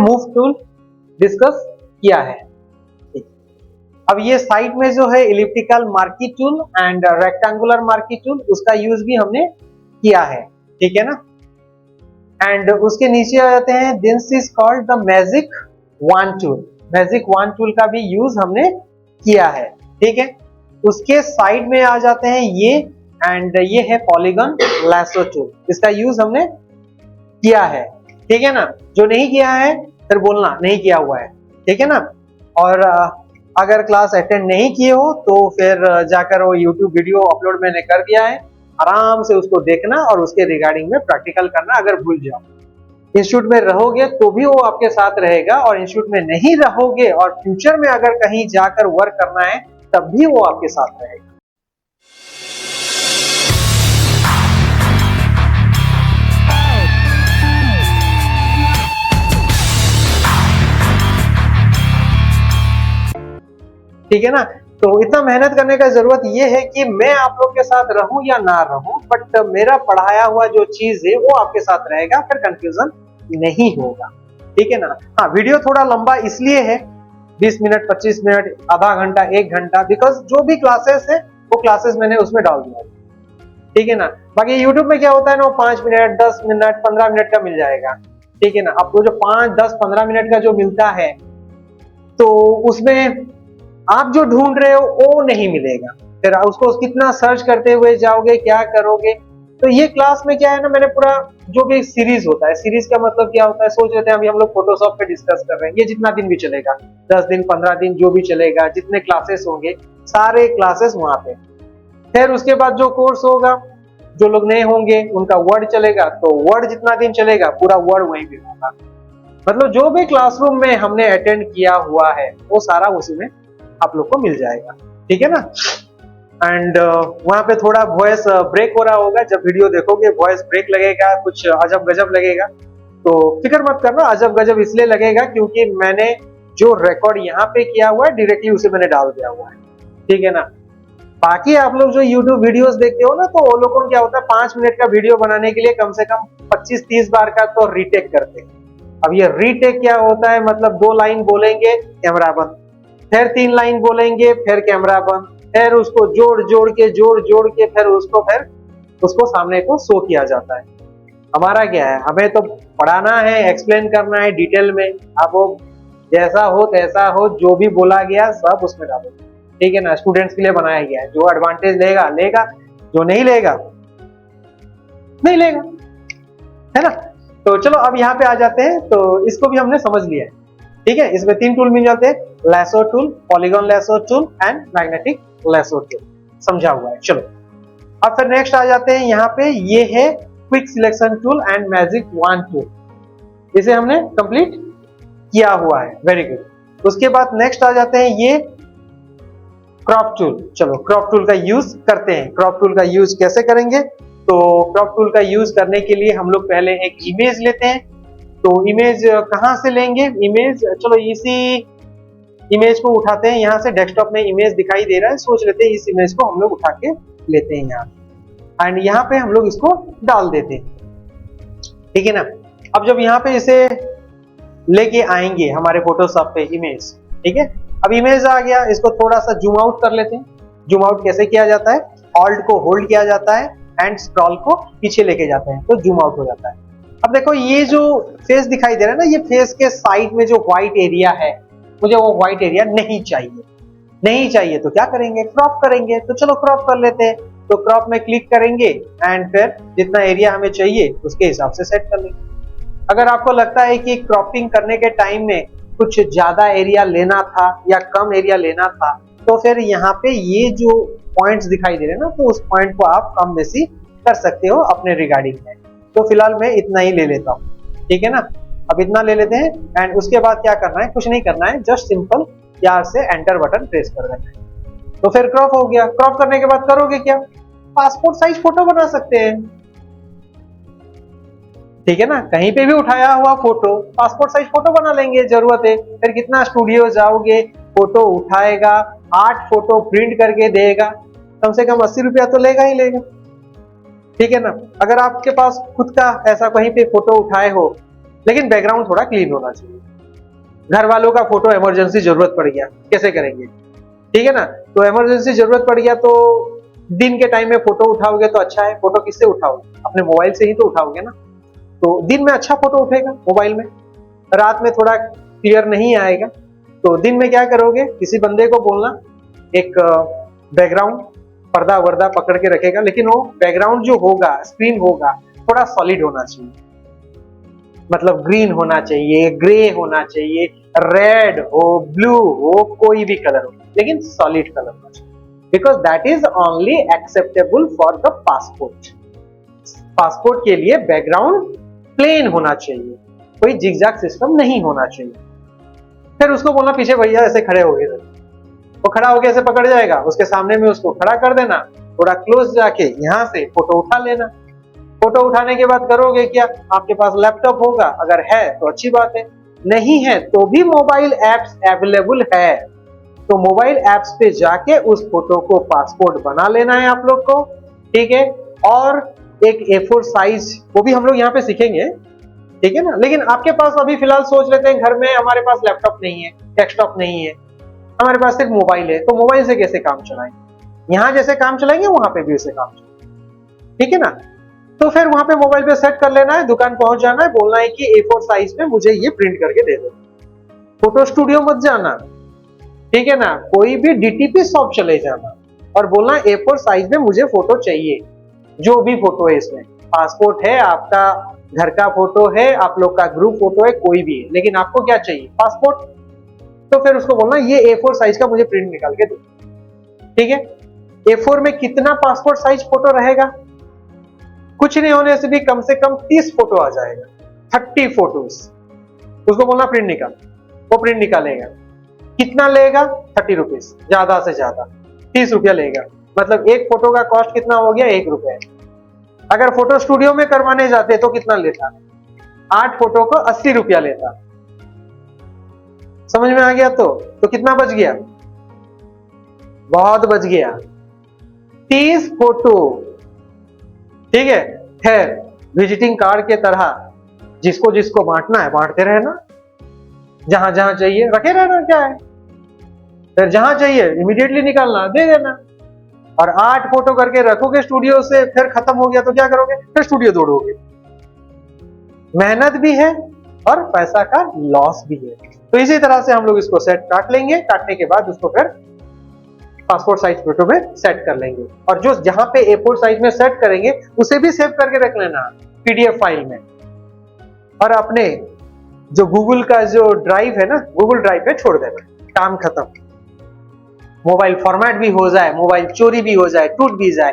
Move tool discuss किया है। अब ये साइड में जो है elliptical marquee tool and rectangular marquee tool, उसका यूज भी हमने किया है, ठीक है ना। एंड उसके नीचे आ जाते हैं, this is called the magic one tool. Magic one tool का भी यूज हमने किया है, ठीक है। उसके साइड में आ जाते हैं ये, एंड ये है पॉलीगन लैसो टूल, इसका यूज हमने किया है, ठीक है ना। जो नहीं किया है फिर बोलना नहीं किया हुआ है, ठीक है ना। और अगर क्लास अटेंड नहीं किए हो तो फिर जाकर वो यूट्यूब वीडियो अपलोड मैंने कर दिया है, आराम से उसको देखना और उसके रिगार्डिंग में प्रैक्टिकल करना। अगर भूल जाओ, इंस्टीट्यूट में रहोगे तो भी वो आपके साथ रहेगा, और इंस्टीट्यूट में नहीं रहोगे और फ्यूचर में अगर कहीं जाकर वर्क करना है तब भी वो आपके साथ रहेगा। ठीक है ना। तो इतना मेहनत करने का जरूरत ये है कि मैं आप लोग के साथ रहूं या ना रहूं, बट मेरा पढ़ाया हुआ जो चीज है वो आपके साथ रहेगा, फिर कंफ्यूजन नहीं होगा, ठीक है ना। हाँ, वीडियो थोड़ा लंबा इसलिए है, 20 मिनट 25 मिनट आधा घंटा 1 घंटा, बिकॉज जो भी क्लासेस है वो क्लासेस मैंने उसमें डाल दिया, ठीक है ना। बाकी यूट्यूब में क्या होता है ना, 5 मिनट 10 मिनट 15 मिनट का मिल जाएगा, ठीक है ना। आपको जो 5 10 15 मिनट का जो मिलता है तो उसमें आप जो ढूंढ रहे हो वो नहीं मिलेगा, फिर उसको कितना सर्च करते हुए जाओगे, क्या करोगे। तो ये क्लास में क्या है ना, मैंने पूरा जो भी सीरीज होता है, सीरीज का मतलब क्या होता है, सोच लेते हैं अभी हम लोग फोटोशॉप पे डिस्कस कर रहे हैं, ये जितना दिन भी चलेगा, 10 दिन 15 दिन जो भी चलेगा, जितने क्लासेस होंगे सारे क्लासेस वहां पे। फिर उसके बाद जो कोर्स होगा, जो लोग नए होंगे उनका वर्ड चलेगा, तो वर्ड जितना दिन चलेगा पूरा वर्ड वहीं पे होगा। मतलब जो भी क्लासरूम में हमने अटेंड किया हुआ है वो सारा उसी में आप लोग को मिल जाएगा, ठीक है ना। एंड वहां पे थोड़ा वॉइस ब्रेक हो रहा होगा, जब वीडियो देखोगे वॉइस ब्रेक लगेगा, कुछ अजब गजब लगेगा, तो फिक्र मत करना। अजब गजब इसलिए लगेगा क्योंकि मैंने जो रिकॉर्ड यहाँ पे किया हुआ है डायरेक्टली उसे मैंने डाल दिया हुआ है, ठीक है ना। बाकी आप लोग जो YouTube वीडियोस देखते हो ना, तो वो लोगों को क्या होता है, 5 मिनट का वीडियो बनाने के लिए कम से कम 25-30 बार का तो रीटेक करते हैं। अब ये रीटेक क्या होता है, मतलब 2 लाइन बोलेंगे कैमरा बंद, फिर 3 लाइन बोलेंगे फिर कैमरा बंद, फिर उसको जोड़ जोड़ के फिर उसको सामने को शो किया जाता है। हमारा क्या है, हमें तो पढ़ाना है, एक्सप्लेन करना है डिटेल में। अब वो जैसा हो तैसा हो, जो भी बोला गया सब उसमें डालो, ठीक है ना। स्टूडेंट्स के लिए बनाया गया है, जो एडवांटेज लेगा लेगा, जो नहीं लेगा नहीं लेगा, है ना। तो चलो अब यहाँ पे आ जाते हैं, तो इसको भी हमने समझ लिया है, ठीक है। इसमें 3 टूल मिल जाते हैं, lasso tool, polygon lasso tool and magnetic lasso tool, समझा हुआ है। चलो अब फिर नेक्स्ट आ जाते हैं, यहाँ पे ये है quick selection tool and magic one tool, इसे हमने कंप्लीट किया हुआ है, वेरी गुड। उसके बाद नेक्स्ट आ जाते हैं ये क्रॉप टूल। चलो क्रॉप टूल का यूज करते हैं। क्रॉप टूल का यूज कैसे करेंगे, तो क्रॉप टूल का यूज करने के लिए हम लोग पहले एक इमेज लेते हैं। तो इमेज कहाँ से लेंगे, इमेज चलो इसी इमेज को उठाते हैं, यहाँ से डेस्कटॉप में इमेज दिखाई दे रहा है, सोच लेते हैं इस इमेज को हम लोग उठा के लेते हैं यहाँ, एंड यहाँ पे हम लोग इसको डाल देते हैं, ठीक है ना। अब जब यहाँ पे इसे लेके आएंगे हमारे फोटोशॉप पे इमेज, ठीक है। अब इमेज आ गया, इसको थोड़ा सा जूम आउट कर लेते हैं। जूम आउट कैसे किया जाता है, ऑल्ट को होल्ड किया जाता है एंड स्क्रॉल को पीछे लेके जाते हैं तो जूम आउट हो जाता है। अब देखो ये जो फेस दिखाई दे रहा है ना, ये फेस के साइड में जो व्हाइट एरिया है, मुझे वो व्हाइट एरिया नहीं चाहिए। नहीं चाहिए तो क्या करेंगे, क्रॉप करेंगे। तो चलो क्रॉप कर लेते हैं। तो क्रॉप में क्लिक करेंगे एंड फिर जितना एरिया हमें चाहिए उसके हिसाब से सेट कर लेंगे। अगर आपको लगता है कि क्रॉपिंग करने के टाइम में कुछ ज्यादा एरिया लेना था या कम एरिया लेना था, तो फिर यहाँ पे ये जो पॉइंट्स दिखाई दे रहे हैं ना, तो उस पॉइंट को आप कम बेसी कर सकते हो अपने रिगार्डिंग में। तो फिलहाल मैं इतना ही ले लेता हूँ, ठीक है ना। अब इतना ले लेते हैं एंड उसके बाद क्या करना है, कुछ नहीं करना है, जस्ट सिंपल यार से एंटर बटन प्रेस कर देना है। तो फिर क्रॉप हो गया। क्रॉप करने के बाद करोगे क्या, पासपोर्ट साइज फोटो बना सकते हैं, ठीक है ना। कहीं पे भी उठाया हुआ फोटो पासपोर्ट साइज फोटो बना लेंगे, जरूरत है। फिर कितना स्टूडियो जाओगे, फोटो उठाएगा, 8 फोटो प्रिंट करके देगा, कम से कम 80 रुपया तो लेगा ही लेगा, ठीक है ना। अगर आपके पास खुद का ऐसा कहीं पे फोटो उठाए हो, लेकिन बैकग्राउंड थोड़ा क्लीन होना चाहिए, घर वालों का फोटो इमरजेंसी जरूरत पड़ गया, कैसे करेंगे? ठीक है ना, तो इमरजेंसी जरूरत पड़ गया तो दिन के टाइम में फोटो उठाओगे तो अच्छा है। फोटो किससे उठाओगे? अपने मोबाइल से ही तो उठाओगे ना। तो दिन में अच्छा फोटो उठेगा मोबाइल में, रात में थोड़ा क्लियर नहीं आएगा। तो दिन में क्या करोगे, किसी बंदे को बोलना एक बैकग्राउंड पर्दा वर्दा पकड़ के रखेगा, लेकिन वो बैकग्राउंड जो होगा, स्क्रीन होगा, थोड़ा सॉलिड होना चाहिए। मतलब ग्रीन होना चाहिए, ग्रे होना चाहिए, रेड हो, ब्लू हो, कोई भी कलर हो, लेकिन सॉलिड कलर होना चाहिए, because that is only acceptable for the passport. Passport के लिए बैकग्राउंड प्लेन होना चाहिए, कोई जिगजैग सिस्टम नहीं होना चाहिए। फिर उसको बोलना पीछे भैया ऐसे खड़े हो गए, वो खड़ा होके ऐसे पकड़ जाएगा, उसके सामने में उसको खड़ा कर देना, थोड़ा क्लोज जाके यहाँ से फोटो उठा लेना। फोटो उठाने के बाद करोगे क्या, आपके पास लैपटॉप होगा, अगर है तो अच्छी बात है, नहीं है तो भी मोबाइल एप्स अवेलेबल है, तो मोबाइल एप्स पे जाके उस फोटो को पासपोर्ट बना लेना है आप लोग को, ठीक है। और एक A4 साइज, वो भी हम लोग यहाँ पे सीखेंगे, ठीक है ना। लेकिन आपके पास अभी फिलहाल सोच लेते हैं घर में हमारे पास लैपटॉप नहीं है, डेस्कटॉप नहीं है, हमारे पास सिर्फ मोबाइल है, तो मोबाइल से कैसे काम चलाएंगे? यहाँ जैसे काम चलाएंगे वहां पे भी वैसे काम चलाएंगे, ठीक है ना। तो फिर वहां पे मोबाइल पे सेट कर लेना है, दुकान पहुंच जाना है, बोलना है कि A4 साइज में मुझे ये प्रिंट करके दे दो। फोटो स्टूडियो मत जाना, ठीक है ना, कोई भी DTP शॉप चले जाना और बोलना A4 साइज में मुझे फोटो चाहिए, जो भी फोटो है इसमें, पासपोर्ट है, आपका घर का फोटो है, आप लोग का ग्रुप फोटो है, कोई भी है, लेकिन आपको क्या चाहिए? पासपोर्ट। तो फिर उसको बोलना ये A4 साइज का मुझे प्रिंट निकाल के दो, ठीक है। A4 में कितना पासपोर्ट साइज फोटो रहेगा? कुछ नहीं होने से भी कम से कम 30 फोटो आ जाएगा, 30 फोटोज। उसको बोलना प्रिंट निकाल, वो प्रिंट निकालेगा। कितना लेगा? 30 रुपीज, ज्यादा से ज्यादा 30 रुपया लेगा। मतलब एक फोटो का कॉस्ट कितना हो गया? 1 रुपया। अगर फोटो स्टूडियो में करवाने जाते तो कितना लेता? 8 फोटो को 80 रुपया लेता। समझ में आ गया? तो कितना बच गया? बहुत बच गया, 30 फोटो, ठीक है। खैर, विजिटिंग कार्ड के तरह जिसको जिसको बांटना है बांटते रहना, जहां जहां चाहिए रखे रहना, क्या है। फिर जहां चाहिए इमीडिएटली निकालना, दे देना। और 8 फोटो करके रखोगे स्टूडियो से, फिर खत्म हो गया तो क्या करोगे? फिर स्टूडियो दौड़ोगे। मेहनत भी है और पैसा का लॉस भी है। तो इसी तरह से हम लोग इसको सेट काट लेंगे, काटने के बाद उसको फिर पासपोर्ट साइज फोटो में सेट कर लेंगे। और जो जहां पे A4 साइज में सेट करेंगे उसे भी सेव करके रख लेना PDF फाइल में, और अपने जो गूगल का जो ड्राइव है ना, गूगल ड्राइव पे छोड़ देना, काम खत्म। मोबाइल फॉर्मेट भी हो जाए, मोबाइल चोरी भी हो जाए, टूट भी जाए,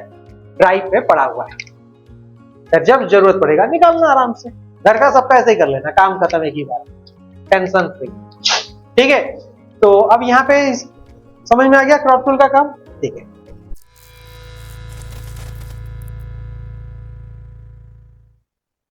ड्राइव पे पड़ा हुआ है, जब जरूरत पड़ेगा निकालना आराम से। घर का सबका ऐसे ही कर लेना, काम खत्म एक ही बार, टेंशन फ्री, ठीक है। तो अब यहाँ पे समझ में आ गया क्रॉप टूल का काम, ठीक है।